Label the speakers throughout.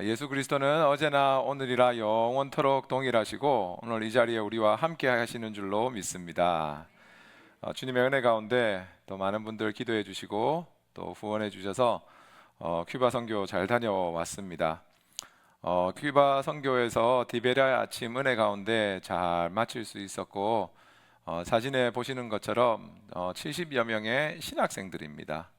Speaker 1: 예수 그리스도는 어제나 오늘이라 영원토록 동일하시고 오늘 이 자리에 우리와 함께 하시는 줄로 믿습니다. 주님의 은혜 가운데 또 많은 분들 기도해 주시고 또 후원해 주셔서 큐바 선교 잘 다녀왔습니다. 큐바 선교에서 디베랴 아침 은혜 가운데 잘 마칠 수 있었고 사진에 보시는 것처럼 70여 명의 신학생들입니다.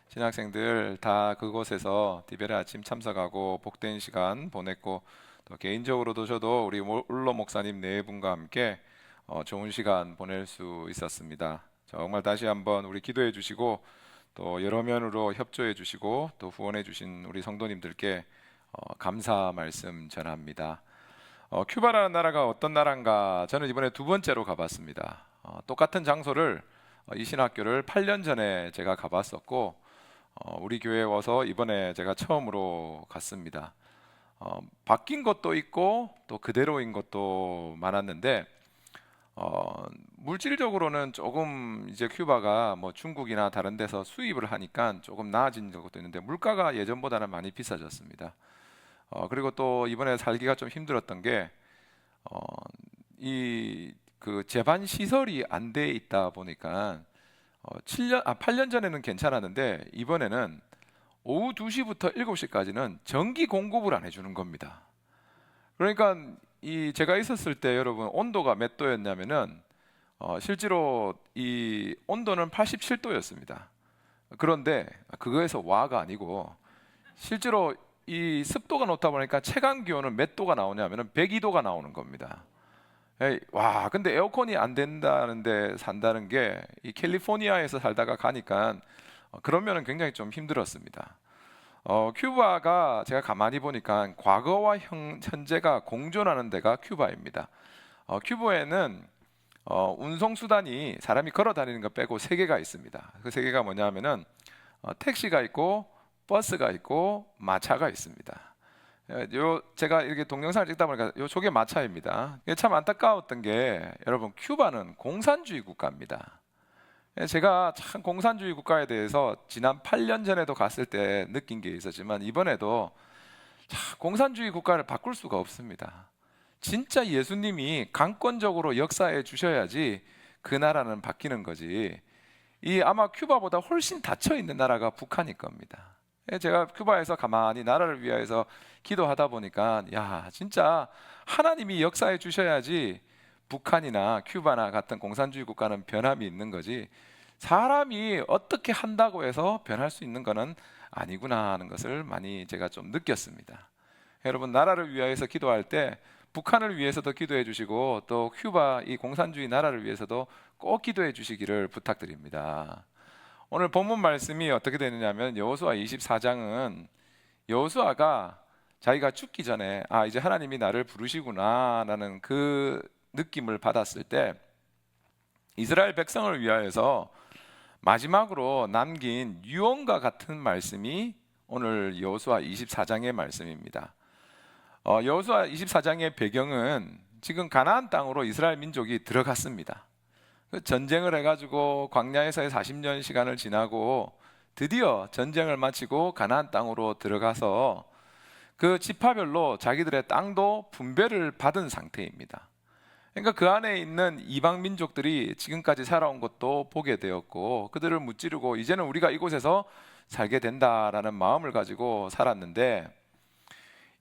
Speaker 1: 신학생들 다 그곳에서 디베라 아침 참석하고 복된 시간 보냈고 또 개인적으로도 저도 우리 울로 목사님 네 분과 함께 좋은 시간 보낼 수 있었습니다. 정말 다시 한번 우리 기도해 주시고 또 여러 면으로 협조해 주시고 또 후원해 주신 우리 성도님들께 감사 말씀 전합니다. 큐바라는 나라가 어떤 나라인가 저는 이번에 두 번째로 가봤습니다. 똑같은 장소를 이 신학교를 8년 전에 제가 가봤었고 우리 교회에 와서 이번에 제가 처음으로 갔습니다. 바뀐 것도 있고 또 그대로인 것도 많았는데 물질적으로는 조금 이제 큐바가 뭐 중국이나 다른 데서 수입을 하니까 조금 나아진 것도 있는데 물가가 예전보다는 많이 비싸졌습니다. 그리고 또 이번에 살기가 좀 힘들었던 게 이 그 제반 시설이 안 돼 있다 보니까 8년 전에는 괜찮았는데 이번에는 오후 2시부터 7시까지는 전기 공급을 안 해주는 겁니다. 그러니까 제가 있었을 때 여러분 온도가 몇 도였냐면은 실제로 이 온도는 87도였습니다. 그런데 그거에서 와가 아니고 실제로 이 습도가 높다 보니까 체감 기온은 몇 도가 나오냐면은 102도가 나오는 겁니다. 와, 근데 에어컨이 안 된다는데 산다는 게 이 캘리포니아에서 살다가 가니까 그러면은 굉장히 좀 힘들었습니다. 큐바가 제가 가만히 보니까 과거와 현재가 공존하는 데가 큐바입니다. 큐바에는 운송 수단이 사람이 걸어 다니는 거 빼고 세 개가 있습니다. 그 세 개가 뭐냐면은 택시가 있고 버스가 있고 마차가 있습니다. 제가 이렇게 동영상을 찍다 보니까 저게 마차입니다. 참 안타까웠던 게 여러분 큐바는 공산주의 국가입니다. 제가 참 공산주의 국가에 대해서 지난 8년 전에도 갔을 때 느낀 게 있었지만 이번에도 참 공산주의 국가를 바꿀 수가 없습니다. 진짜 예수님이 강권적으로 역사해 주셔야지 그 나라는 바뀌는 거지. 아마 큐바보다 훨씬 닫혀 있는 나라가 북한일 겁니다. 제가 큐바에서 가만히 나라를 위해서 기도하다 보니까 야, 진짜 하나님이 역사해 주셔야지 북한이나 큐바나 같은 공산주의 국가는 변함이 있는 거지 사람이 어떻게 한다고 해서 변할 수 있는 거는 아니구나 하는 것을 많이 제가 좀 느꼈습니다. 여러분 나라를 위해서 기도할 때 북한을 위해서도 기도해 주시고 또 큐바 이 공산주의 나라를 위해서도 꼭 기도해 주시기를 부탁드립니다. 오늘 본문 말씀이 어떻게 되느냐면 여호수아 24장은 여호수아가 자기가 죽기 전에 이제 하나님이 나를 부르시구나 라는 그 느낌을 받았을 때 이스라엘 백성을 위하여서 마지막으로 남긴 유언과 같은 말씀이 오늘 여호수아 24장의 말씀입니다. 여호수아 24장의 배경은 지금 가나안 땅으로 이스라엘 민족이 들어갔습니다. 전쟁을 해가지고 광야에서의 40년 시간을 지나고 드디어 전쟁을 마치고 가나안 땅으로 들어가서 그 지파별로 자기들의 땅도 분배를 받은 상태입니다. 그러니까 그 안에 있는 이방 민족들이 지금까지 살아온 것도 보게 되었고 그들을 무찌르고 이제는 우리가 이곳에서 살게 된다라는 마음을 가지고 살았는데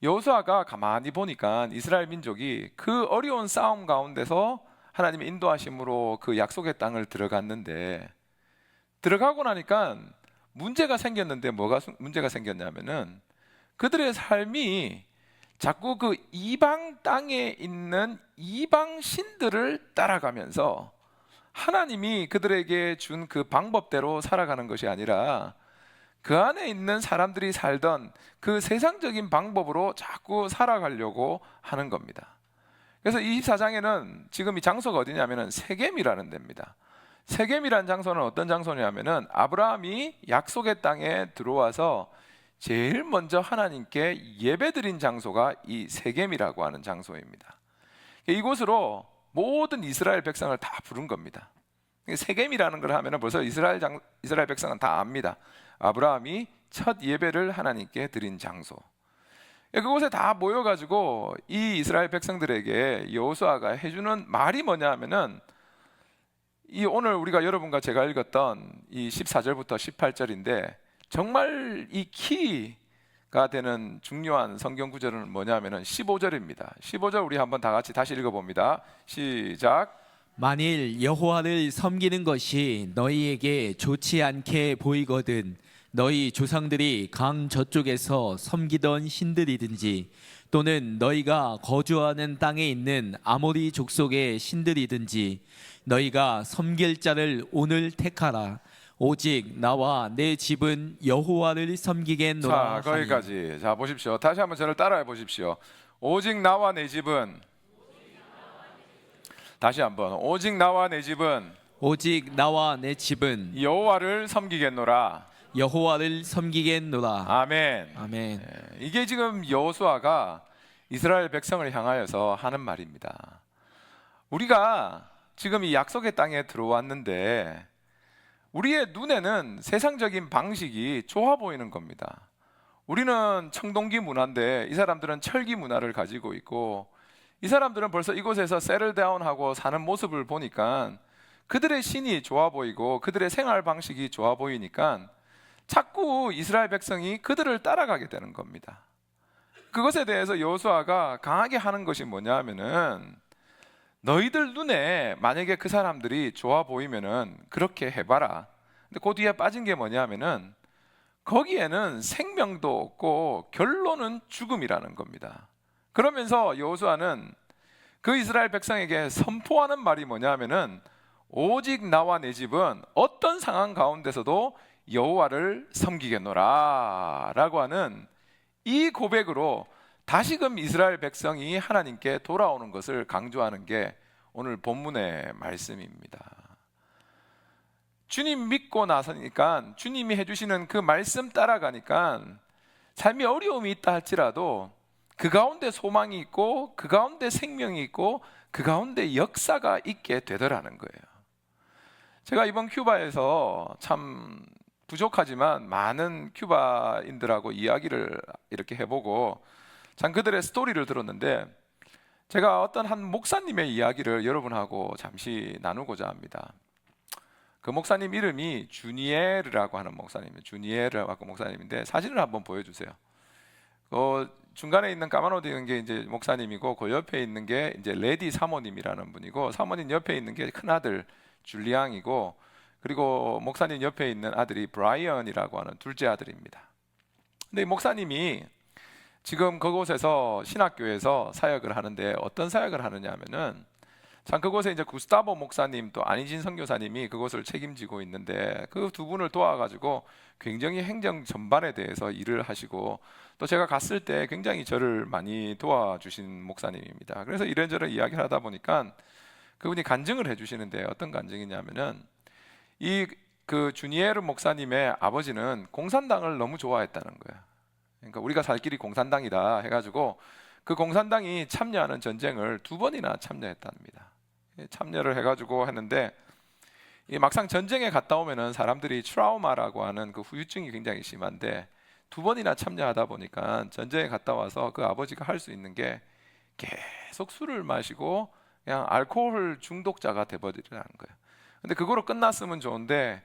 Speaker 1: 여호수아가 가만히 보니까 이스라엘 민족이 그 어려운 싸움 가운데서 하나님의 인도하심으로 그 약속의 땅을 들어갔는데 들어가고 나니까 문제가 생겼는데 뭐가 문제가 생겼냐면은 그들의 삶이 자꾸 그 이방 땅에 있는 이방 신들을 따라가면서 하나님이 그들에게 준 그 방법대로 살아가는 것이 아니라 그 안에 있는 사람들이 살던 그 세상적인 방법으로 자꾸 살아가려고 하는 겁니다. 그래서 24장에는 지금 이 장소가 어디냐면은 세겜이라는 데입니다. 세겜이라는 장소는 어떤 장소냐면은 아브라함이 약속의 땅에 들어와서 제일 먼저 하나님께 예배드린 장소가 이 세겜이라고 하는 장소입니다. 이곳으로 모든 이스라엘 백성을 다 부른 겁니다. 세겜이라는 걸 하면은 벌써 이스라엘 백성은 다 압니다. 아브라함이 첫 예배를 하나님께 드린 장소. 그곳에 다 모여가지고 이 이스라엘 백성들에게 여호수아가 해주는 말이 뭐냐 하면은, 이 오늘 우리가 여러분과 제가 읽었던 이 14절부터 18절인데 정말 이 키가 되는 중요한 성경 구절은 뭐냐면은 15절입니다. 15절 우리 한번 다 같이 다시 읽어봅니다. 시작.
Speaker 2: 만일 여호와를 섬기는 것이 너희에게 좋지 않게 보이거든 너희 조상들이 강 저쪽에서 섬기던 신들이든지 또는 너희가 거주하는 땅에 있는 아모리 족속의 신들이든지 너희가 섬길 자를 오늘 택하라. 오직 나와 내 집은 여호와를 섬기겠노라
Speaker 1: 자,
Speaker 2: 하니.
Speaker 1: 거기까지. 자, 보십시오. 다시 한번 저를 따라해 보십시오. 오직 나와 내 집은, 다시 한번, 오직 나와 내 집은
Speaker 2: 오직 나와 내 집은
Speaker 1: 여호와를 섬기겠노라.
Speaker 2: 여호와를 섬기겠노라.
Speaker 1: 아멘.
Speaker 2: 아멘.
Speaker 1: 이게 지금 여호수아가 이스라엘 백성을 향하여서 하는 말입니다. 우리가 지금 이 약속의 땅에 들어왔는데 우리의 눈에는 세상적인 방식이 좋아 보이는 겁니다. 우리는 청동기 문화인데 이 사람들은 철기 문화를 가지고 있고, 이 사람들은 벌써 이곳에서 세틀다운하고 사는 모습을 보니까 그들의 신이 좋아 보이고 그들의 생활 방식이 좋아 보이니까 자꾸 이스라엘 백성이 그들을 따라가게 되는 겁니다. 그것에 대해서 여호수아가 강하게 하는 것이 뭐냐 하면은, 너희들 눈에 만약에 그 사람들이 좋아 보이면은 그렇게 해봐라. 근데 그 뒤에 빠진 게 뭐냐 하면은, 거기에는 생명도 없고 결론은 죽음이라는 겁니다. 그러면서 여호수아는 그 이스라엘 백성에게 선포하는 말이 뭐냐 하면은, 오직 나와 내 집은 어떤 상황 가운데서도 여호와를 섬기겠노라 라고 하는 이 고백으로 다시금 이스라엘 백성이 하나님께 돌아오는 것을 강조하는 게 오늘 본문의 말씀입니다. 주님 믿고 나서니까, 주님이 해주시는 그 말씀 따라가니까 삶이 어려움이 있다 할지라도 그 가운데 소망이 있고 그 가운데 생명이 있고 그 가운데 역사가 있게 되더라는 거예요. 제가 이번 큐바에서 참 부족하지만 많은 큐바인들하고 이야기를 이렇게 해보고 참 그들의 스토리를 들었는데, 제가 어떤 한 목사님의 이야기를 여러분하고 잠시 나누고자 합니다. 그 목사님 이름이 주니에르라고 하는 목사님이에요. 주니에르라고 목사님인데 사진을 한번 보여주세요. 중간에 있는 까만 옷 입은 게 이제 목사님이고, 그 옆에 있는 게 이제 레디 사모님이라는 분이고, 사모님 옆에 있는 게 큰 아들 줄리앙이고, 그리고 목사님 옆에 있는 아들이 브라이언이라고 하는 둘째 아들입니다. 근데 이 목사님이 지금 그곳에서 신학교에서 사역을 하는데, 어떤 사역을 하느냐 하면은, 참 그곳에 이제 구스타보 목사님 또 안희진 선교사님이 그곳을 책임지고 있는데, 그 두 분을 도와가지고 굉장히 행정 전반에 대해서 일을 하시고, 또 제가 갔을 때 굉장히 저를 많이 도와주신 목사님입니다. 그래서 이런저런 이야기를 하다 보니까 그분이 간증을 해주시는데, 어떤 간증이냐면은, 그 주니에르 목사님의 아버지는 공산당을 너무 좋아했다는 거예요. 그러니까 우리가 살 길이 공산당이다 해가지고 그 공산당이 참여하는 전쟁을 2번이나 참여했답니다. 참여를 해가지고 했는데, 막상 전쟁에 갔다 오면은 사람들이 트라우마라고 하는 그 후유증이 굉장히 심한데, 2번이나 참여하다 보니까 전쟁에 갔다 와서 그 아버지가 할 수 있는 게 계속 술을 마시고 그냥 알코올 중독자가 돼버리라는 거예요. 근데 그거로 끝났으면 좋은데,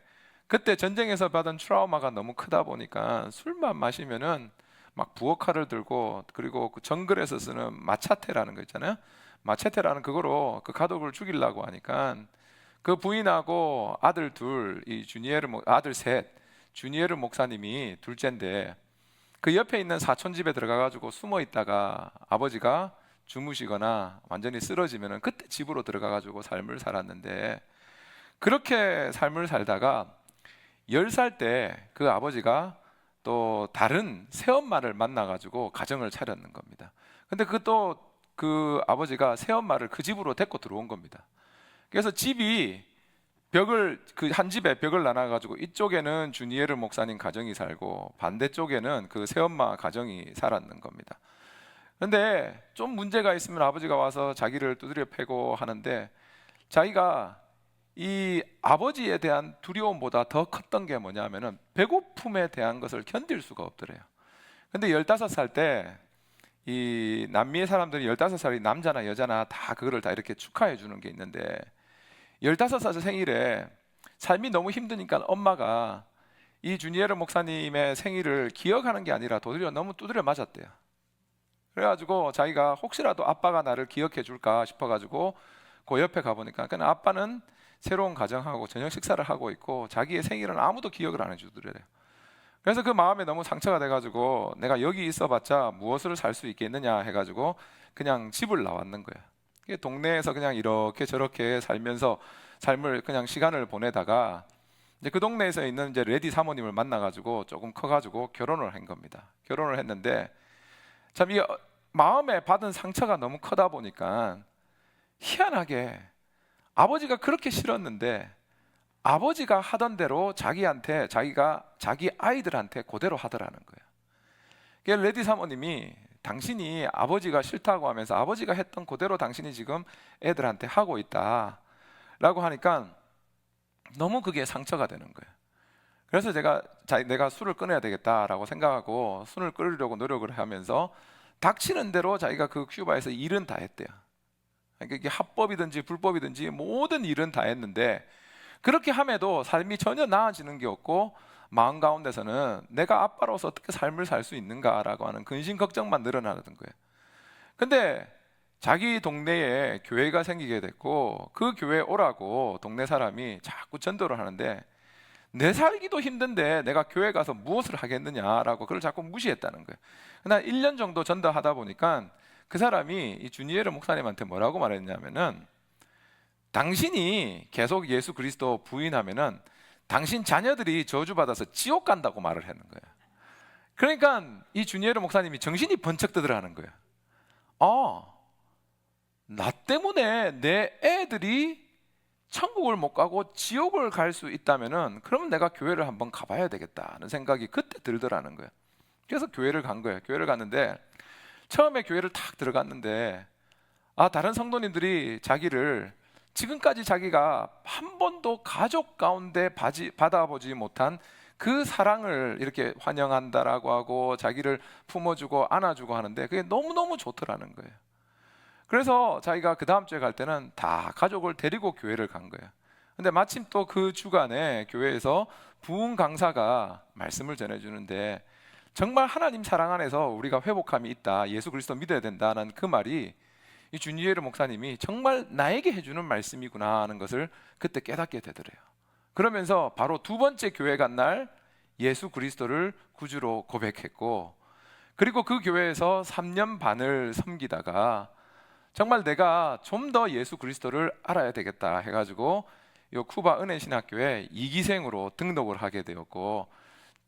Speaker 1: 그때 전쟁에서 받은 트라우마가 너무 크다 보니까 술만 마시면은 막 부엌칼을 들고, 그리고 그 정글에서 쓰는 마차테라는 거 있잖아요. 마차테라는 그거로 그 가족을 죽이려고 하니까 그 부인하고 아들 둘, 이 아들 셋, 주니에르 목사님이 둘째인데, 그 옆에 있는 사촌 집에 들어가가지고 숨어 있다가 아버지가 주무시거나 완전히 쓰러지면은 그때 집으로 들어가가지고 삶을 살았는데, 그렇게 삶을 살다가 10살 때 그 아버지가 또 다른 새엄마를 만나가지고 가정을 차렸는 겁니다. 근데 그 아버지가 새엄마를 그 집으로 데리고 들어온 겁니다. 그래서 집이 그 한 집에 벽을 나눠가지고 이쪽에는 주니에르 목사님 가정이 살고 반대쪽에는 그 새엄마 가정이 살았는 겁니다. 근데 좀 문제가 있으면 아버지가 와서 자기를 두드려 패고 하는데, 자기가 이 아버지에 대한 두려움보다 더 컸던 게 뭐냐면은 배고픔에 대한 것을 견딜 수가 없더래요. 근데 15살 때 이 남미의 사람들이 15살이 남자나 여자나 다 그거를 다 이렇게 축하해 주는 게 있는데 15살 생일에 삶이 너무 힘드니까 엄마가 이 주니에르 목사님의 생일을 기억하는 게 아니라 도리어 너무 두드려 맞았대요. 그래가지고 자기가 혹시라도 아빠가 나를 기억해 줄까 싶어가지고 그 옆에 가보니까 그냥 아빠는 새로운 가정하고 저녁 식사를 하고 있고 자기의 생일은 아무도 기억을 안 해주더래요. 그래서 그 마음에 너무 상처가 돼가지고 내가 여기 있어봤자 무엇을 살 수 있겠느냐 해가지고 그냥 집을 나왔는 거예요. 이게 동네에서 그냥 이렇게 저렇게 살면서 삶을 그냥 시간을 보내다가 이제 그 동네에서 있는 이제 레디 사모님을 만나가지고 조금 커가지고 결혼을 한 겁니다. 결혼을 했는데 참 이 마음에 받은 상처가 너무 크다 보니까 희한하게 아버지가 그렇게 싫었는데 아버지가 하던 대로 자기한테 자기 아이들한테 그대로 하더라는 거예요. 그러니까 레디 사모님이 당신이 아버지가 싫다고 하면서 아버지가 했던 그대로 당신이 지금 애들한테 하고 있다라고 하니까 너무 그게 상처가 되는 거예요. 그래서 내가 술을 끊어야 되겠다라고 생각하고 술을 끊으려고 노력을 하면서 닥치는 대로 자기가 그 큐바에서 일은 다 했대요. 그러니까 이게 합법이든지 불법이든지 모든 일은 다 했는데 그렇게 함에도 삶이 전혀 나아지는 게 없고 마음 가운데서는 내가 아빠로서 어떻게 삶을 살 수 있는가라고 하는 근심 걱정만 늘어나는 거예요. 근데 자기 동네에 교회가 생기게 됐고 그 교회에 오라고 동네 사람이 자꾸 전도를 하는데 내 살기도 힘든데 내가 교회 가서 무엇을 하겠느냐라고 그걸 자꾸 무시했다는 거예요. 그러나 1년 정도 전도하다 보니까 그 사람이 이 주니에르 목사님한테 뭐라고 말했냐면은 당신이 계속 예수 그리스도 부인하면은 당신 자녀들이 저주받아서 지옥 간다고 말을 하는 거예요. 그러니까 이 주니에르 목사님이 정신이 번쩍 뜨더라는 거예요. 나 때문에 내 애들이 천국을 못 가고 지옥을 갈 수 있다면은 그러면 내가 교회를 한번 가봐야 되겠다는 생각이 그때 들더라는 거예요. 그래서 교회를 간 거예요. 교회를 갔는데 처음에 교회를 탁 들어갔는데 다른 성도님들이 자기를 지금까지 자기가 한 번도 가족 가운데 받아보지 못한 그 사랑을 이렇게 환영한다라고 하고 자기를 품어주고 안아주고 하는데 그게 너무너무 좋더라는 거예요. 그래서 자기가 그 다음 주에 갈 때는 다 가족을 데리고 교회를 간 거예요. 근데 마침 또 그 주간에 교회에서 부흥 강사가 말씀을 전해주는데 정말 하나님 사랑 안에서 우리가 회복함이 있다, 예수 그리스도 믿어야 된다는 그 말이 이 주니에르 목사님이 정말 나에게 해주는 말씀이구나 하는 것을 그때 깨닫게 되더래요. 그러면서 바로 두 번째 교회 간 날 예수 그리스도를 구주로 고백했고 그리고 그 교회에서 3년 반을 섬기다가 정말 내가 좀 더 예수 그리스도를 알아야 되겠다 해가지고 이 쿠바 은혜신학교에 2기생으로 등록을 하게 되었고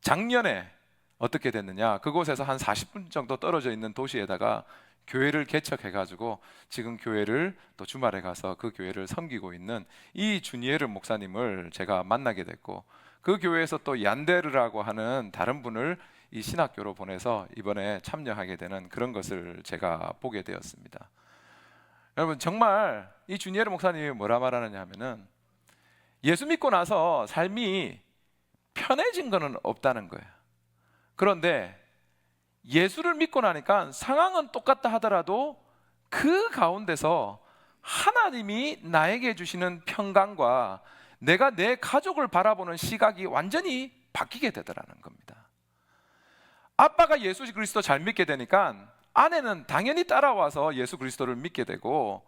Speaker 1: 작년에 어떻게 됐느냐, 그곳에서 한 40분 정도 떨어져 있는 도시에다가 교회를 개척해가지고 지금 교회를 또 주말에 가서 그 교회를 섬기고 있는 이 주니에르 목사님을 제가 만나게 됐고 그 교회에서 또 얀데르라고 하는 다른 분을 이 신학교로 보내서 이번에 참여하게 되는 그런 것을 제가 보게 되었습니다. 여러분 정말 이 주니에르 목사님이 뭐라 말하느냐 하면은 예수 믿고 나서 삶이 편해진 거는 없다는 거예요. 그런데 예수를 믿고 나니까 상황은 똑같다 하더라도 그 가운데서 하나님이 나에게 주시는 평강과 내가 내 가족을 바라보는 시각이 완전히 바뀌게 되더라는 겁니다. 아빠가 예수 그리스도 잘 믿게 되니까 아내는 당연히 따라와서 예수 그리스도를 믿게 되고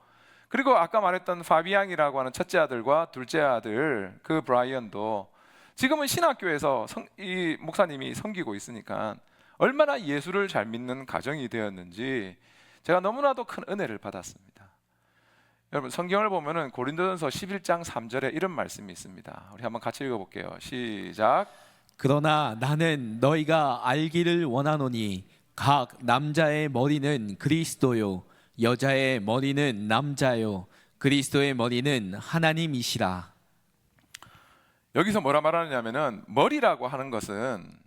Speaker 1: 그리고 아까 말했던 파비앙이라고 하는 첫째 아들과 둘째 아들 그 브라이언도 지금은 신학교에서 이 목사님이 섬기고 있으니까 얼마나 예수를 잘 믿는 가정이 되었는지 제가 너무나도 큰 은혜를 받았습니다. 여러분 성경을 보면은 고린도전서 11장 3절에 이런 말씀이 있습니다. 우리 한번 같이 읽어볼게요. 시작.
Speaker 2: 그러나 나는 너희가 알기를 원하노니 각 남자의 머리는 그리스도요 여자의 머리는 남자요 그리스도의 머리는 하나님이시라.
Speaker 1: 여기서 뭐라 말하느냐면은 머리라고 하는 것은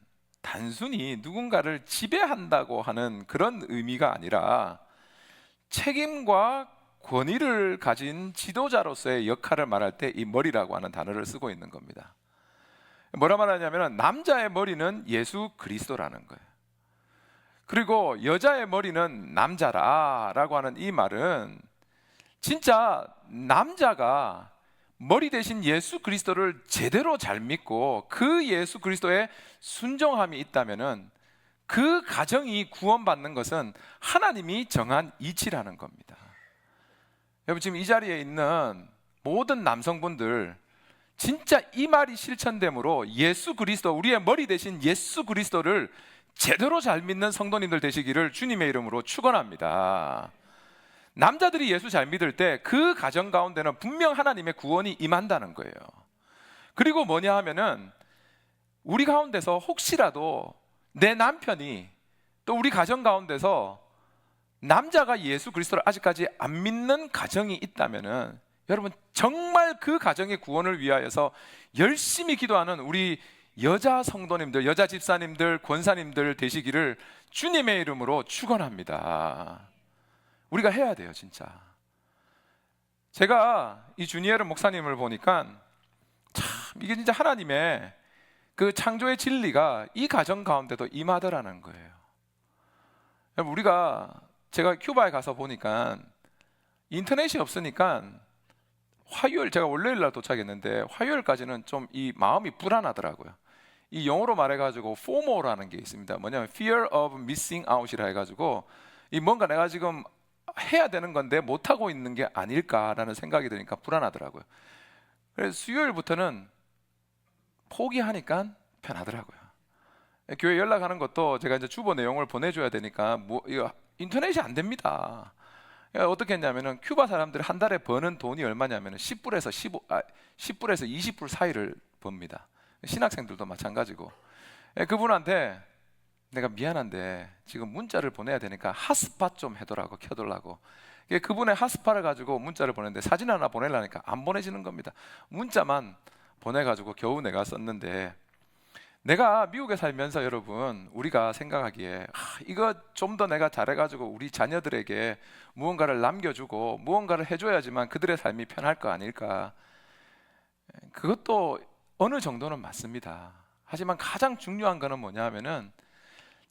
Speaker 1: 단순히 누군가를 지배한다고 하는 그런 의미가 아니라 책임과 권위를 가진 지도자로서의 역할을 말할 때 이 머리라고 하는 단어를 쓰고 있는 겁니다. 뭐라 말하냐면 남자의 머리는 예수 그리스도라는 거예요. 그리고 여자의 머리는 남자라라고 하는 이 말은 진짜 남자가 머리 대신 예수 그리스도를 제대로 잘 믿고 그 예수 그리스도의 순종함이 있다면은 그 가정이 구원받는 것은 하나님이 정한 이치라는 겁니다. 여러분, 지금 이 자리에 있는 모든 남성분들, 진짜 이 말이 실천됨으로 예수 그리스도, 우리의 머리 대신 예수 그리스도를 제대로 잘 믿는 성도님들 되시기를 주님의 이름으로 축원합니다. 남자들이 예수 잘 믿을 때 그 가정 가운데는 분명 하나님의 구원이 임한다는 거예요. 그리고 뭐냐 하면은 우리 가운데서 혹시라도 내 남편이 또 우리 가정 가운데서 남자가 예수 그리스도를 아직까지 안 믿는 가정이 있다면은 여러분, 정말 그 가정의 구원을 위하여서 열심히 기도하는 우리 여자 성도님들, 여자 집사님들, 권사님들 되시기를 주님의 이름으로 축원합니다. 우리가 해야 돼요, 진짜. 제가 이 주니에르 목사님을 보니까 참 이게 진짜 하나님의 그 창조의 진리가 이 가정 가운데도 임하더라는 거예요. 여러분, 제가 큐바에 가서 보니까 인터넷이 없으니까 화요일, 제가 월요일 날 도착했는데 화요일까지는 좀 이 마음이 불안하더라고요. 이 영어로 말해가지고 FOMO라는 게 있습니다. 뭐냐면 Fear of Missing Out이라 해가지고 이 뭔가 내가 지금 해야 되는 건데 못하고 있는 게 아닐까라는 생각이 드니까 불안하더라고요. 그래서 수요일부터는 포기하니까 편하더라고요. 교회 연락하는 것도 제가 이제 주보 내용을 보내줘야 되니까 이거 인터넷이 안 됩니다. 어떻게 했냐면은 큐바 사람들이 한 달에 버는 돈이 얼마냐면은 10불에서 20불 사이를 법니다. 신학생들도 마찬가지고. 그분한테 내가 미안한데 지금 문자를 보내야 되니까 핫스팟 좀 해달라고, 켜달라고. 그분의 핫스팟을 가지고 문자를 보냈는데 사진 하나 보내려니까 안 보내지는 겁니다. 문자만 보내가지고 겨우 내가 썼는데, 내가 미국에 살면서 여러분, 우리가 생각하기에 이거 좀 더 내가 잘해가지고 우리 자녀들에게 무언가를 남겨주고 무언가를 해줘야지만 그들의 삶이 편할 거 아닐까. 그것도 어느 정도는 맞습니다. 하지만 가장 중요한 거는 뭐냐 하면은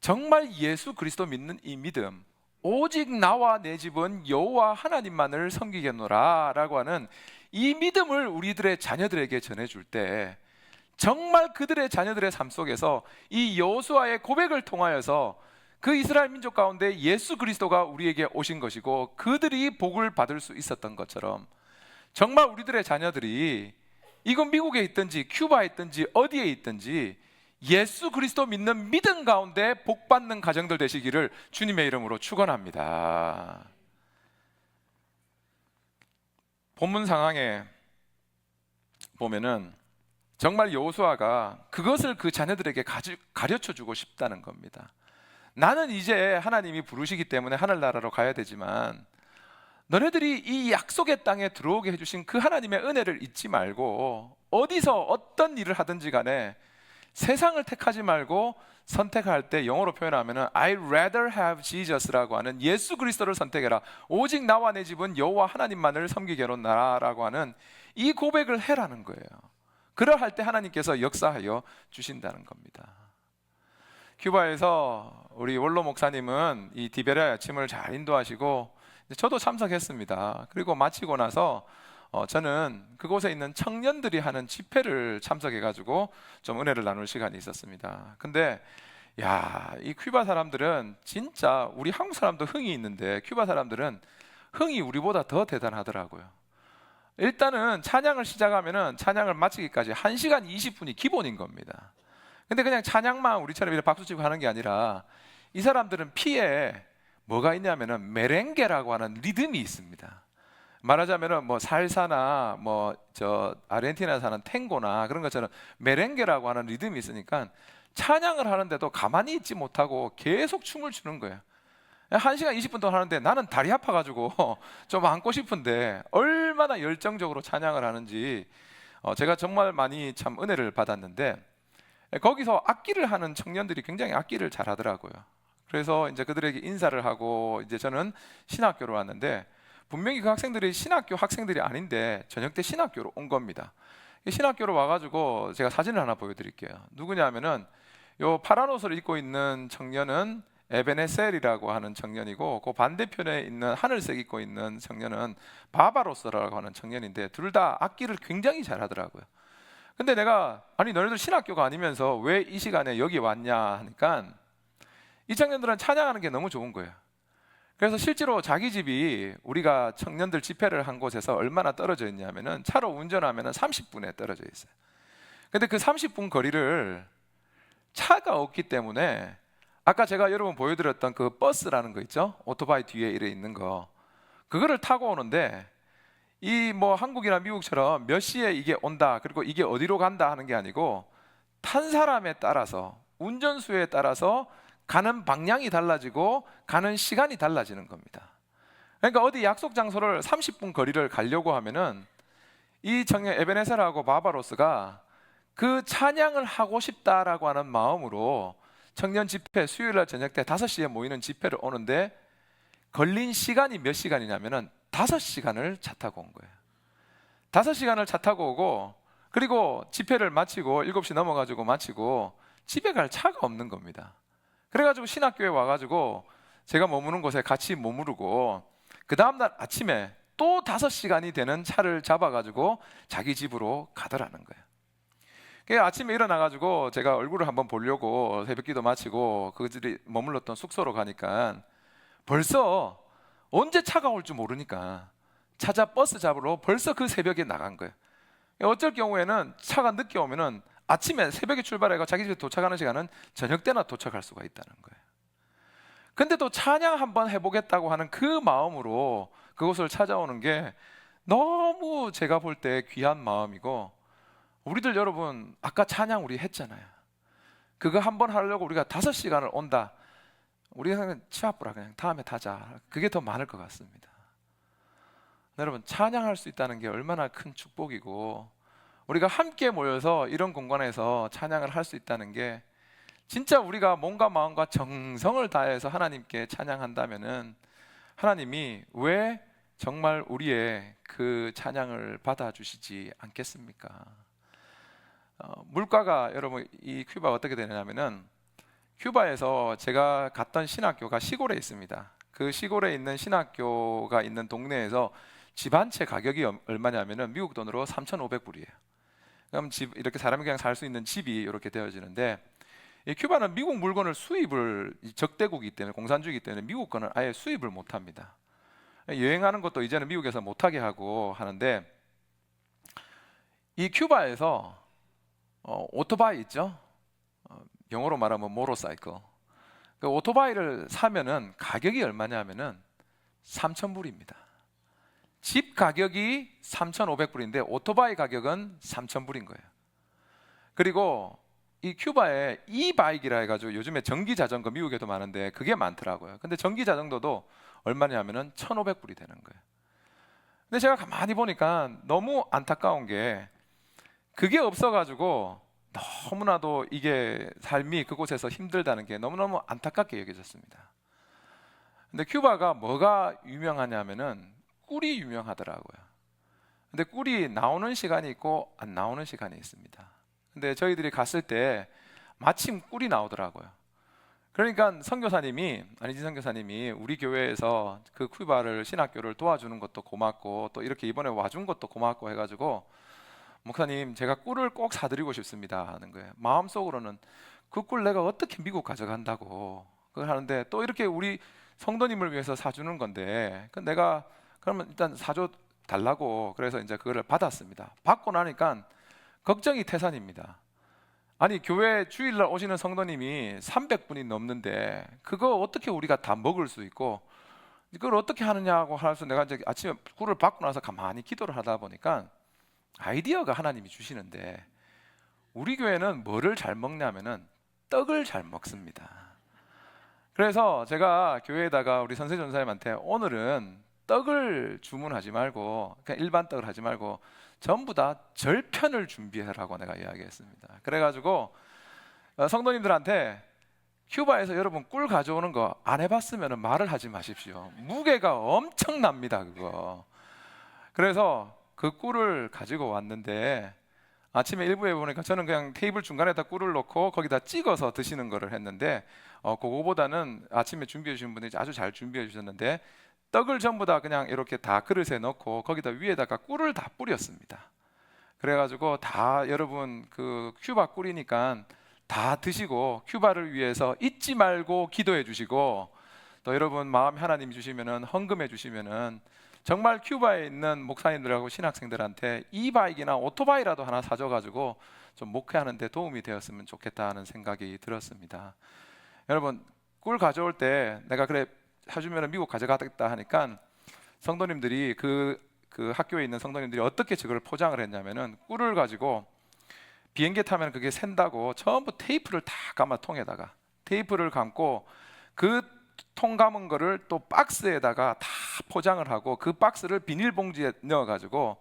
Speaker 1: 정말 예수 그리스도 믿는 이 믿음, 오직 나와 내 집은 여호와 하나님만을 섬기겠노라 라고 하는 이 믿음을 우리들의 자녀들에게 전해줄 때 정말 그들의 자녀들의 삶 속에서 이 여호수아의 고백을 통하여서 그 이스라엘 민족 가운데 예수 그리스도가 우리에게 오신 것이고 그들이 복을 받을 수 있었던 것처럼 정말 우리들의 자녀들이 이건 미국에 있든지 큐바에 있든지 어디에 있든지 예수 그리스도 믿는 믿음 가운데 복 받는 가정들 되시기를 주님의 이름으로 축원합니다. 본문 상황에 보면은 정말 여호수아가 그것을 그 자녀들에게 가르쳐 주고 싶다는 겁니다. 나는 이제 하나님이 부르시기 때문에 하늘나라로 가야 되지만 너네들이 이 약속의 땅에 들어오게 해주신 그 하나님의 은혜를 잊지 말고 어디서 어떤 일을 하든지 간에 세상을 택하지 말고 선택할 때 영어로 표현하면은 I'd rather have Jesus라고 하는 예수 그리스도를 선택해라. 오직 나와 내 집은 여호와 하나님만을 섬기게로나라고 하는 이 고백을 해라는 거예요. 그러할 때 하나님께서 역사하여 주신다는 겁니다. 큐바에서 우리 원로 목사님은 이 디베라 아침을 잘 인도하시고 저도 참석했습니다. 그리고 마치고 나서 저는 그곳에 있는 청년들이 하는 집회를 참석해가지고 좀 은혜를 나눌 시간이 있었습니다. 근데 이 큐바 사람들은 진짜 우리 한국 사람도 흥이 있는데 큐바 사람들은 흥이 우리보다 더 대단하더라고요. 일단은 찬양을 시작하면은 찬양을 마치기까지 1시간 20분이 기본인 겁니다. 근데 그냥 찬양만 우리처럼 이렇게 박수치고 하는 게 아니라 이 사람들은 피에 뭐가 있냐면은 메렝게라고 하는 리듬이 있습니다. 말하자면은 뭐 살사나 뭐 저 아르헨티나 사는 탱고나 그런 것처럼 메렝게라고 하는 리듬이 있으니까 찬양을 하는데도 가만히 있지 못하고 계속 춤을 추는 거예요. 1시간 20분 동안 하는데 나는 다리 아파가지고 좀 앉고 싶은데 얼마나 열정적으로 찬양을 하는지 제가 정말 많이 참 은혜를 받았는데 거기서 악기를 하는 청년들이 굉장히 악기를 잘 하더라고요. 그래서 이제 그들에게 인사를 하고 이제 저는 신학교로 왔는데 분명히 그 학생들이 신학교 학생들이 아닌데 저녁 때 신학교로 온 겁니다. 신학교로 와가지고 제가 사진을 하나 보여드릴게요. 누구냐 하면은 요 파란 옷을 입고 있는 청년은 에베네셀이라고 하는 청년이고, 그 반대편에 있는 하늘색 입고 있는 청년은 바바로스라고 하는 청년인데, 둘 다 악기를 굉장히 잘하더라고요. 근데 내가 아니 너희들 신학교가 아니면서 왜 이 시간에 여기 왔냐 하니까 이 청년들은 찬양하는 게 너무 좋은 거예요. 그래서 실제로 자기 집이 우리가 청년들 집회를 한 곳에서 얼마나 떨어져 있냐면은 차로 운전하면은 30분에 떨어져 있어요. 근데 그 30분 거리를 차가 없기 때문에 아까 제가 여러분 보여드렸던 그 버스라는 거 있죠? 오토바이 뒤에 이래 있는 거, 그거를 타고 오는데 이 뭐 한국이나 미국처럼 몇 시에 이게 온다 그리고 이게 어디로 간다 하는 게 아니고 탄 사람에 따라서 운전수에 따라서 가는 방향이 달라지고 가는 시간이 달라지는 겁니다. 그러니까 어디 약속 장소를 30분 거리를 가려고 하면은 이 청년 에베네셀하고 바바로스가 그 찬양을 하고 싶다라고 하는 마음으로 청년 집회 수요일날 저녁 때 5시에 모이는 집회를 오는데 걸린 시간이 몇 시간이냐면은 5시간을 차 타고 온 거예요. 5시간을 차 타고 오고, 그리고 집회를 마치고 7시 넘어가지고 마치고 집에 갈 차가 없는 겁니다. 그래가지고 신학교에 와가지고 제가 머무는 곳에 같이 머무르고, 그 다음날 아침에 또 5시간이 되는 차를 잡아가지고 자기 집으로 가더라는 거예요. 그래서 아침에 일어나가지고 제가 얼굴을 한번 보려고 새벽기도 마치고 그들이 머물렀던 숙소로 가니까 벌써 언제 차가 올 줄 모르니까 버스 잡으러 벌써 그 새벽에 나간 거예요. 어쩔 경우에는 차가 늦게 오면은 아침에 새벽에 출발해서 자기 집에 도착하는 시간은 저녁 때나 도착할 수가 있다는 거예요. 근데 또 찬양 한번 해보겠다고 하는 그 마음으로 그곳을 찾아오는 게 너무 제가 볼 때 귀한 마음이고, 우리들 여러분 아까 찬양 우리 했잖아요. 그거 한번 하려고 우리가 5시간을 온다. 우리가 생각하면 치아뿌라 그냥 다음에 타자. 그게 더 많을 것 같습니다. 여러분 찬양할 수 있다는 게 얼마나 큰 축복이고, 우리가 함께 모여서 이런 공간에서 찬양을 할 수 있다는 게 진짜 우리가 몸과 마음과 정성을 다해서 하나님께 찬양한다면은 하나님이 왜 정말 우리의 그 찬양을 받아주시지 않겠습니까? 물가가 여러분 이 큐바가 어떻게 되냐면은 큐바에서 제가 갔던 신학교가 시골에 있습니다. 그 시골에 있는 신학교가 있는 동네에서 집 한 채 가격이 얼마냐면은 미국 돈으로 3,500불이에요. 그럼 집 이렇게 사람이 그냥 살 수 있는 집이 이렇게 되어지는데, 이 큐바는 미국 물건을 수입을 적대국이기 때문에, 공산주의이기 때문에 미국 거는 아예 수입을 못 합니다. 여행하는 것도 이제는 미국에서 못 하게 하고 하는데, 이 큐바에서 오토바이 있죠? 영어로 말하면 모터사이클. 그 오토바이를 사면은 가격이 얼마냐면은 3,000불입니다. 집 가격이 3,500불인데 오토바이 가격은 3,000불인 거예요. 그리고 이 큐바에 이바이크라 해가지고 요즘에 전기 자전거 미국에도 많은데 그게 많더라고요. 근데 전기 자전거도 얼마냐면은 1,500불이 되는 거예요. 근데 제가 가만히 보니까 너무 안타까운 게 그게 없어가지고 너무나도 이게 삶이 그곳에서 힘들다는 게 너무너무 안타깝게 여겨졌습니다. 근데 큐바가 뭐가 유명하냐면은 꿀이 유명하더라고요. 근데 꿀이 나오는 시간이 있고 안 나오는 시간이 있습니다. 근데 저희들이 갔을 때 마침 꿀이 나오더라고요. 그러니까 안희진 선교사님이 우리 교회에서 그 큐바를 신학교를 도와주는 것도 고맙고 또 이렇게 이번에 와준 것도 고맙고 해가지고, 목사님 제가 꿀을 꼭 사드리고 싶습니다 하는 거예요. 마음속으로는 그 꿀 내가 어떻게 미국 가져간다고 그걸 하는데, 또 이렇게 우리 성도님을 위해서 사주는 건데 내가 그러면 일단 사줘 달라고, 그래서 이제 그거를 받았습니다. 받고 나니까 걱정이 태산입니다. 아니 교회 주일날 오시는 성도님이 300분이 넘는데 그거 어떻게 우리가 다 먹을 수 있고 이걸 어떻게 하느냐고 해서 내가 이제 아침에 꿀을 받고 나서 가만히 기도를 하다 보니까 아이디어가 하나님이 주시는데, 우리 교회는 뭐를 잘 먹냐면은 떡을 잘 먹습니다. 그래서 제가 교회에다가 우리 선세 전사님한테 오늘은 떡을 주문하지 말고 그냥 일반 떡을 하지 말고 전부 다 절편을 준비해라고 내가 이야기했습니다. 그래가지고 성도님들한테 큐바에서 여러분 꿀 가져오는 거 안 해봤으면 말을 하지 마십시오. 무게가 엄청납니다 그거. 그래서 그 꿀을 가지고 왔는데 아침에 일부에 보니까 저는 그냥 테이블 중간에다 꿀을 넣고 거기다 찍어서 드시는 거를 했는데 그거보다는 아침에 준비해 주신 분들이 아주 잘 준비해 주셨는데 떡을 전부 다 그냥 이렇게 다 그릇에 넣고 거기다 위에다가 꿀을 다 뿌렸습니다. 그래가지고 다 여러분 그 큐바 꿀이니까 다 드시고 큐바를 위해서 잊지 말고 기도해 주시고 또 여러분 마음 하나님이 주시면은 헌금해 주시면은 정말 큐바에 있는 목사님들하고 신학생들한테 이바이크나 오토바이라도 하나 사줘가지고 좀 목회하는 데 도움이 되었으면 좋겠다 하는 생각이 들었습니다. 여러분 꿀 가져올 때 내가 그래 사주면 미국 가져가겠다 하니까 성도님들이 그 학교에 있는 성도님들이 어떻게 저걸 포장을 했냐면은 꿀을 가지고 비행기 타면 그게 샌다고 전부 테이프를 다 감아 통에다가 테이프를 감고 그 통 감은 거를 또 박스에다가 다 포장을 하고 그 박스를 비닐봉지에 넣어가지고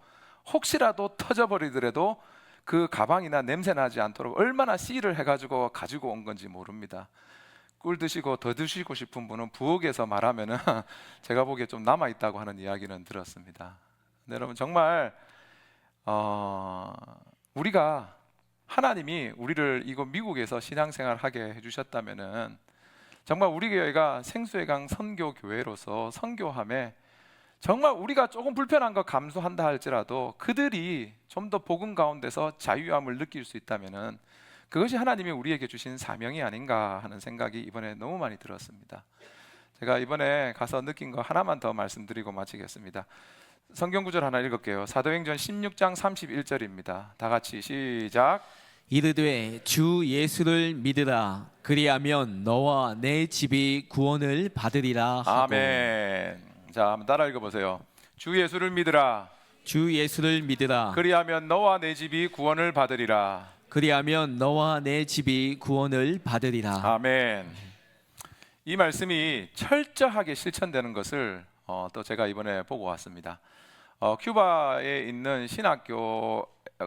Speaker 1: 혹시라도 터져버리더라도 그 가방이나 냄새 나지 않도록 얼마나 씨를 해가지고 가지고 온 건지 모릅니다. 꿀 드시고 더 드시고 싶은 분은 부엌에서 말하면은 제가 보기에 좀 남아 있다고 하는 이야기는 들었습니다. 근데 여러분 정말 우리가 하나님이 우리를 이곳 미국에서 신앙생활 하게 해주셨다면은 정말 우리 교회가 생수의 강 선교교회로서 선교함에 정말 우리가 조금 불편한 거 감수한다 할지라도 그들이 좀 더 복음 가운데서 자유함을 느낄 수 있다면은 그것이 하나님이 우리에게 주신 사명이 아닌가 하는 생각이 이번에 너무 많이 들었습니다. 제가 이번에 가서 느낀 거 하나만 더 말씀드리고 마치겠습니다. 성경 구절 하나 읽을게요. 사도행전 16장 31절입니다. 다 같이 시작.
Speaker 2: 이르되 주 예수를 믿으라. 그리하면 너와 내 집이 구원을 받으리라 하고.
Speaker 1: 아멘. 자, 한번 따라 읽어보세요. 주 예수를 믿으라.
Speaker 2: 주 예수를 믿으라.
Speaker 1: 그리하면 너와 내 집이 구원을 받으리라.
Speaker 2: 그리하면 너와 내 집이 구원을 받으리라.
Speaker 1: 아멘. 이 말씀이 철저하게 실천되는 것을 또 제가 이번에 보고 왔습니다. 큐바에 있는 신학교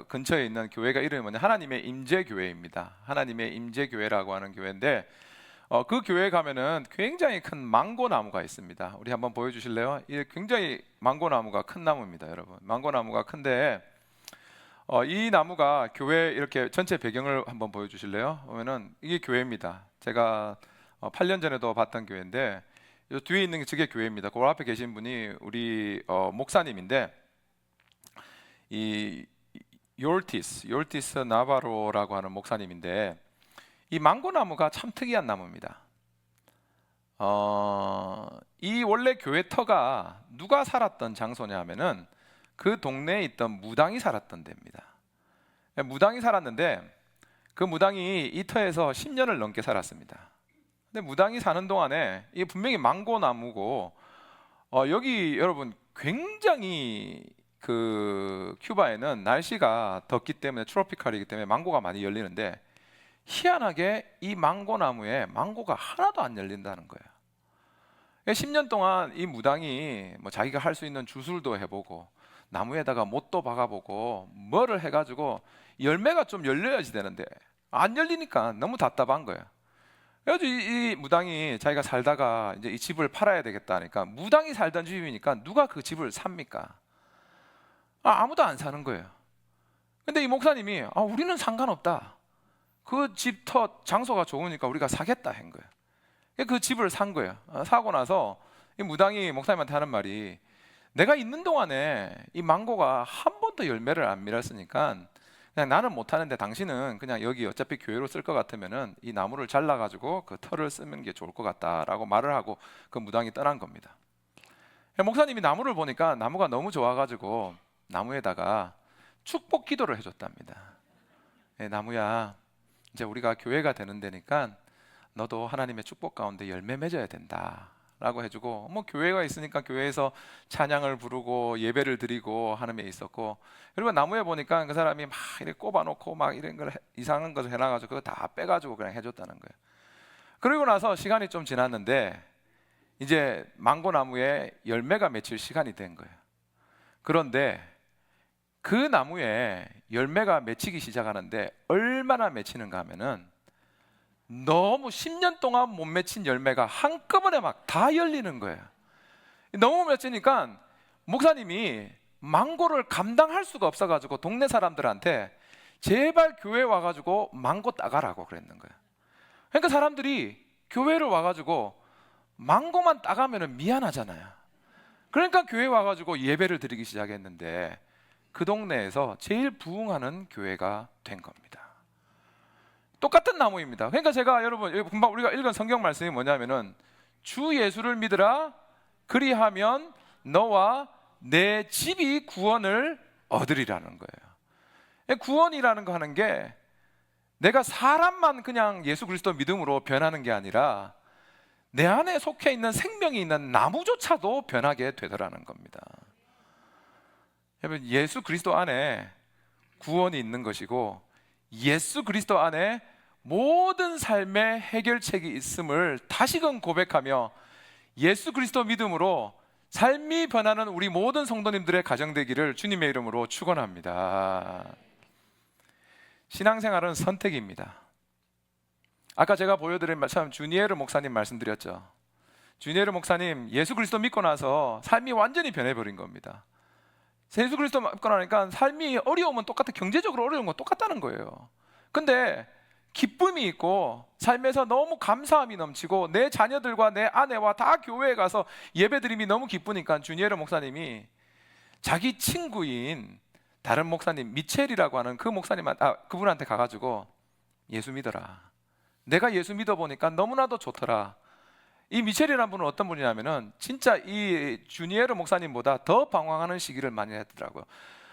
Speaker 1: 근처에 있는 교회가 이름이 뭐냐? 하나님의 임재교회입니다. 하나님의 임재교회라고 하는 교회인데 그 교회에 가면은 굉장히 큰 망고나무가 있습니다. 우리 한번 보여주실래요? 이게 굉장히 망고나무가 큰 나무입니다, 여러분. 망고나무가 큰데 이 나무가 교회 이렇게 전체 배경을 한번 보여주실래요? 보면은 이게 교회입니다. 제가 8년 전에도 봤던 교회인데 이 뒤에 있는 게 저게 교회입니다. 그 앞에 계신 분이 우리 목사님인데 이 요르티스 나바로라고 하는 목사님인데 이 망고나무가 참 특이한 나무입니다. 이 원래 교회 터가 누가 살았던 장소냐 하면은 그 동네에 있던 무당이 살았던 데입니다. 무당이 살았는데 그 무당이 이 터에서 10년을 넘게 살았습니다. 근데 무당이 사는 동안에 이게 분명히 망고나무고 여기 여러분 굉장히 그 큐바에는 날씨가 덥기 때문에 트로피칼이기 때문에 망고가 많이 열리는데 희한하게 이 망고나무에 망고가 하나도 안 열린다는 거예요. 10년 동안 이 무당이 뭐 자기가 할 수 있는 주술도 해보고 나무에다가 못도 박아보고 뭐를 해가지고 열매가 좀 열려야지 되는데 안 열리니까 너무 답답한 거예요. 그래서 이 무당이 자기가 살다가 이제 이 집을 팔아야 되겠다 하니까 무당이 살던 집이니까 누가 그 집을 삽니까? 아무도 안 사는 거예요. 근데 이 목사님이 우리는 상관없다. 그 집 장소가 좋으니까 우리가 사겠다 한 거예요. 그 집을 산 거예요. 사고 나서 이 무당이 목사님한테 하는 말이 내가 있는 동안에 이 망고가 한 번도 열매를 안 밀었으니까 그냥 나는 못하는데 당신은 그냥 여기 어차피 교회로 쓸 것 같으면은 이 나무를 잘라가지고 그 털을 쓰는 게 좋을 것 같다라고 말을 하고 그 무당이 떠난 겁니다. 목사님이 나무를 보니까 나무가 너무 좋아가지고 나무에다가 축복 기도를 해줬답니다. 나무야, 이제 우리가 교회가 되는 데니까 너도 하나님의 축복 가운데 열매 맺어야 된다 라고 해주고 뭐 교회가 있으니까 교회에서 찬양을 부르고 예배를 드리고 하는 게 있었고 그리고 나무에 보니까 그 사람이 막 이렇게 꼽아놓고 막 이런 걸 이상한 것을 해놔가지고 그거 다 빼가지고 그냥 해줬다는 거예요. 그리고 나서 시간이 좀 지났는데 이제 망고나무에 열매가 맺힐 시간이 된 거예요. 그런데 그 나무에 열매가 맺히기 시작하는데 얼마나 맺히는가 하면은 너무 10년 동안 못 맺힌 열매가 한꺼번에 막 다 열리는 거예요. 너무 맺히니까 목사님이 망고를 감당할 수가 없어가지고 동네 사람들한테 제발 교회 와가지고 망고 따가라고 그랬는 거예요. 그러니까 사람들이 교회를 와가지고 망고만 따가면 미안하잖아요. 그러니까 교회 와가지고 예배를 드리기 시작했는데 그 동네에서 제일 부흥하는 교회가 된 겁니다. 똑같은 나무입니다. 그러니까 제가 여러분 금방 우리가 읽은 성경 말씀이 뭐냐면은 주 예수를 믿으라 그리하면 너와 내 집이 구원을 얻으리라는 거예요. 구원이라는 거 하는 게 내가 사람만 그냥 예수 그리스도 믿음으로 변하는 게 아니라 내 안에 속해 있는 생명이 있는 나무조차도 변하게 되더라는 겁니다. 여러분 예수 그리스도 안에 구원이 있는 것이고 예수 그리스도 안에 모든 삶의 해결책이 있음을 다시금 고백하며 예수 그리스도 믿음으로 삶이 변하는 우리 모든 성도님들의 가정 되기를 주님의 이름으로 축원합니다. 신앙생활은 선택입니다. 아까 제가 보여드린 참 주니에르 목사님 말씀드렸죠. 주니에르 목사님 예수 그리스도 믿고 나서 삶이 완전히 변해버린 겁니다. 예수 그리스도 믿고 나니까 삶이 어려우면 똑같아, 경제적으로 어려운 건 똑같다는 거예요. 근데 기쁨이 있고 삶에서 너무 감사함이 넘치고 내 자녀들과 내 아내와 다 교회에 가서 예배드림이 너무 기쁘니까 주니에르 목사님이 자기 친구인 다른 목사님 미첼이라고 하는 그 그분한테 가가지고 예수 믿어라. 내가 예수 믿어보니까 너무나도 좋더라. 이 미첼이라는 분은 어떤 분이냐면은 진짜 이 주니에르 목사님보다 더 방황하는 시기를 많이 했더라고요.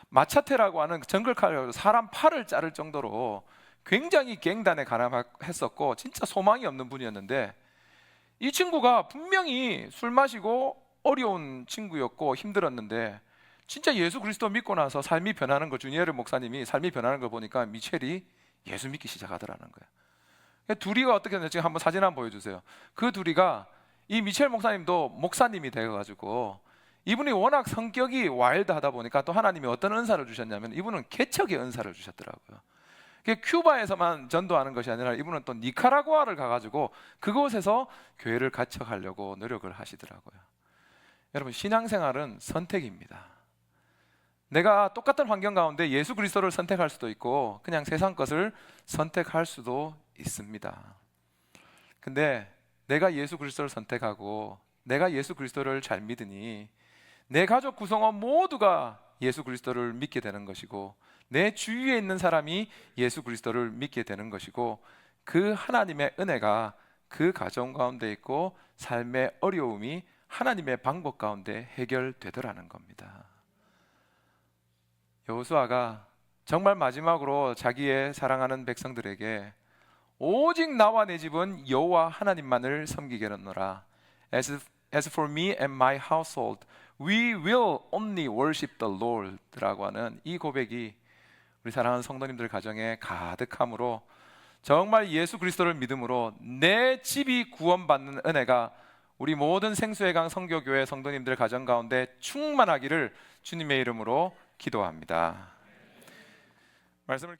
Speaker 1: 마차테라고 하는 정글칼로 사람 팔을 자를 정도로 굉장히 갱단에 가담했었고 진짜 소망이 없는 분이었는데 이 친구가 분명히 술 마시고 어려운 친구였고 힘들었는데 진짜 예수 그리스도 믿고 나서 삶이 변하는 거, 주니에르 목사님이 삶이 변하는 걸 보니까 미첼이 예수 믿기 시작하더라는 거예요. 둘이가 어떻게 됐는지 지금 한번 사진 한번 보여주세요. 그 둘이가 이 미첼 목사님도 목사님이 되어가지고 이분이 워낙 성격이 와일드하다 보니까 또 하나님이 어떤 은사를 주셨냐면 이분은 개척의 은사를 주셨더라고요. 큐바에서만 전도하는 것이 아니라 이분은 또 니카라구아를 가가지고 그곳에서 교회를 개척하려고 노력을 하시더라고요. 여러분 신앙생활은 선택입니다. 내가 똑같은 환경 가운데 예수 그리스도를 선택할 수도 있고 그냥 세상 것을 선택할 수도 있습니다. 근데 내가 예수 그리스도를 선택하고 내가 예수 그리스도를 잘 믿으니 내 가족 구성원 모두가 예수 그리스도를 믿게 되는 것이고 내 주위에 있는 사람이 예수 그리스도를 믿게 되는 것이고 그 하나님의 은혜가 그 가정 가운데 있고 삶의 어려움이 하나님의 방법 가운데 해결되더라는 겁니다. 여호수아가 정말 마지막으로 자기의 사랑하는 백성들에게 오직 나와 내 집은 여호와 하나님만을 섬기겠노라. As for me and my household, we will only worship the Lord라고 하는 이 고백이 우리 사랑하는 성도님들 가정에 가득함으로 정말 예수 그리스도를 믿음으로 내 집이 구원받는 은혜가 우리 모든 생수의 강 선교교회 성도님들 가정 가운데 충만하기를 주님의 이름으로 기도합니다. 말씀을